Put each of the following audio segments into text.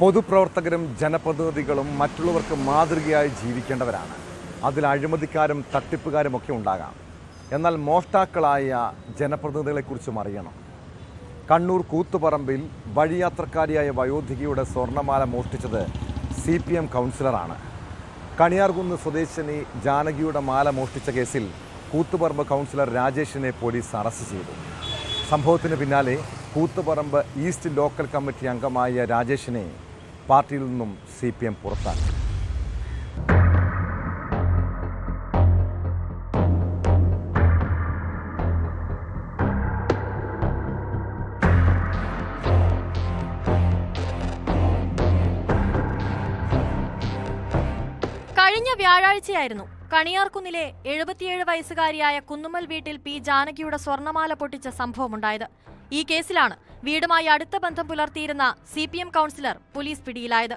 പൊതുപ്രവർത്തകരും ജനപ്രതിനിധികളും മറ്റുള്ളവർക്ക് മാതൃകയായി ജീവിക്കേണ്ടവരാണ്. അതിൽ അഴിമതിക്കാരും തട്ടിപ്പുകാരുമൊക്കെ ഉണ്ടാകാം. എന്നാൽ മോഷ്ടാക്കളായ ജനപ്രതിനിധികളെക്കുറിച്ചും അറിയണം. കണ്ണൂർ കൂത്തുപറമ്പിൽ വഴിയാത്രക്കാരിയായ വയോധികയുടെ സ്വർണ്ണമാല മോഷ്ടിച്ചത് CPM കൗൺസിലറാണ്. കണിയാർകുന്ന് സ്വദേശിനി ജാനകിയുടെ മാല മോഷ്ടിച്ച കേസിൽ കൂത്തുപറമ്പ് കൗൺസിലർ രാജേഷിനെ പോലീസ് അറസ്റ്റ് ചെയ്തു. സംഭവത്തിന് പിന്നാലെ കൂത്തുപറമ്പ് ഈസ്റ്റ് ലോക്കൽ കമ്മിറ്റി അംഗമായ രാജേഷിനെ പാർട്ടിയിൽ നിന്നും CPM പുറത്താക്കി. കഴിഞ്ഞ വ്യാഴാഴ്ചയായിരുന്നു കണിയാർകുന്നിലെ 77 വയസ്സുകാരിയായ കുന്നുമ്മൽ വീട്ടിൽ P ജാനകിയുടെ സ്വർണ്ണമാല പൊട്ടിച്ച സംഭവമുണ്ടായത്. ഈ കേസിലാണ് വീടുമായി അടുത്ത ബന്ധം പുലർത്തിയിരുന്ന CPM കൗൺസിലർ പോലീസ് പിടിയിലായത്.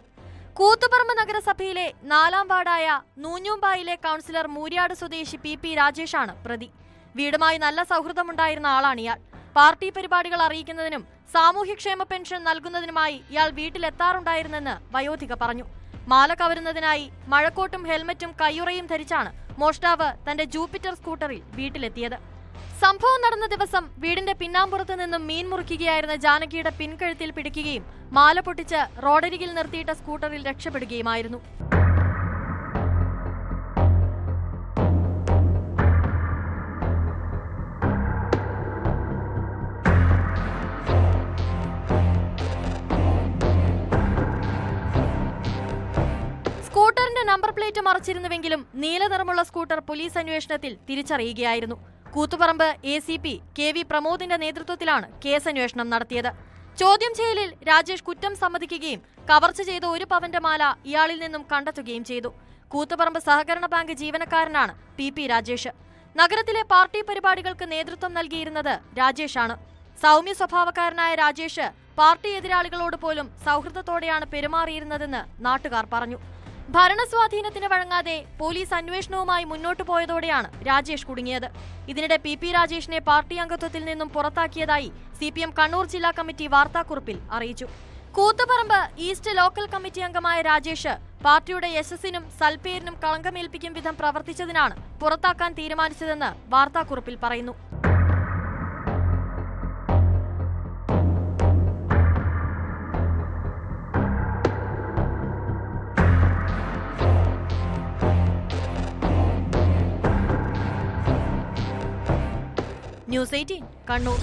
കൂത്തുപറമ്പ് നഗരസഭയിലെ 4-ാം വാർഡായ നൂഞ്ഞൂമ്പായിലെ കൗൺസിലർ മൂര്യാട് സ്വദേശി PP രാജേഷാണ് പ്രതി. വീടുമായി നല്ല സൗഹൃദമുണ്ടായിരുന്ന ആളാണിയാൾ. പാർട്ടി പരിപാടികൾ അറിയിക്കുന്നതിനും സാമൂഹ്യക്ഷേമ പെൻഷൻ നൽകുന്നതിനുമായി ഇയാൾ വീട്ടിലെത്താറുണ്ടായിരുന്നെന്ന് വയോധിക പറഞ്ഞു. മാല കവരുന്നതിനായി മഴക്കോട്ടും ഹെൽമറ്റും കയ്യുറയും ധരിച്ചാണ് മോഷ്ടാവ് തന്റെ ജൂപ്പിറ്റർ സ്കൂട്ടറിൽ വീട്ടിലെത്തിയത്. സംഭവം നടന്ന ദിവസം വീടിന്റെ പിന്നാമ്പുറത്ത് നിന്നും മീൻ മുറിക്കുകയായിരുന്ന ജാനകിയുടെ പിൻകഴുത്തിൽ പിടിക്കുകയും മാല പൊട്ടിച്ച് റോഡരികിൽ നിർത്തിയിട്ട സ്കൂട്ടറിൽ രക്ഷപ്പെടുകയുമായിരുന്നു. സ്കൂട്ടറിന്റെ നമ്പർ പ്ലേറ്റ് മറച്ചിരുന്നുവെങ്കിലും നീലനിറമുള്ള സ്കൂട്ടർ പോലീസ് അന്വേഷണത്തിൽ തിരിച്ചറിയുകയായിരുന്നു. കൂത്തുപറമ്പ് ACP KV പ്രമോദിന്റെ നേതൃത്വത്തിലാണ് കേസന്വേഷണം നടത്തിയത്. ചോദ്യം ചെയ്യലിൽ രാജേഷ് കുറ്റം സമ്മതിക്കുകയും കവർച്ച ചെയ്ത 1 പവന്റെ മാല ഇയാളിൽ നിന്നും കണ്ടെത്തുകയും ചെയ്തു. കൂത്തുപറമ്പ് സഹകരണ ബാങ്ക് ജീവനക്കാരനാണ് PP രാജേഷ്. നഗരത്തിലെ പാർട്ടി പരിപാടികൾക്ക് നേതൃത്വം നൽകിയിരുന്നത് രാജേഷാണ്. സൗമ്യ സ്വഭാവക്കാരനായ രാജേഷ് പാർട്ടി എതിരാളികളോട് പോലും സൗഹൃദത്തോടെയാണ് പെരുമാറിയിരുന്നതെന്ന് നാട്ടുകാർ പറഞ്ഞു. ഭരണസ്വാധീനത്തിന് വഴങ്ങാതെ പോലീസ് അന്വേഷണവുമായി മുന്നോട്ടു പോയതോടെയാണ് രാജേഷ് കുടുങ്ങിയത്. ഇതിനിടെ PP രാജേഷിനെ പാർട്ടി അംഗത്വത്തിൽ നിന്നും പുറത്താക്കിയതായി CPM കണ്ണൂർ ജില്ലാ കമ്മിറ്റി വാർത്താക്കുറിപ്പിൽ അറിയിച്ചു. കൂത്തുപറമ്പ് ഈസ്റ്റ് ലോക്കൽ കമ്മിറ്റി അംഗമായ രാജേഷ് പാർട്ടിയുടെ യശസ്സിനും സൽപ്പേരിനും കളങ്കമേൽപ്പിക്കും വിധം പ്രവർത്തിച്ചതിനാണ് പുറത്താക്കാൻ തീരുമാനിച്ചതെന്ന് വാർത്താക്കുറിപ്പിൽ പറയുന്നു. News 18 കണ്ണൂർ.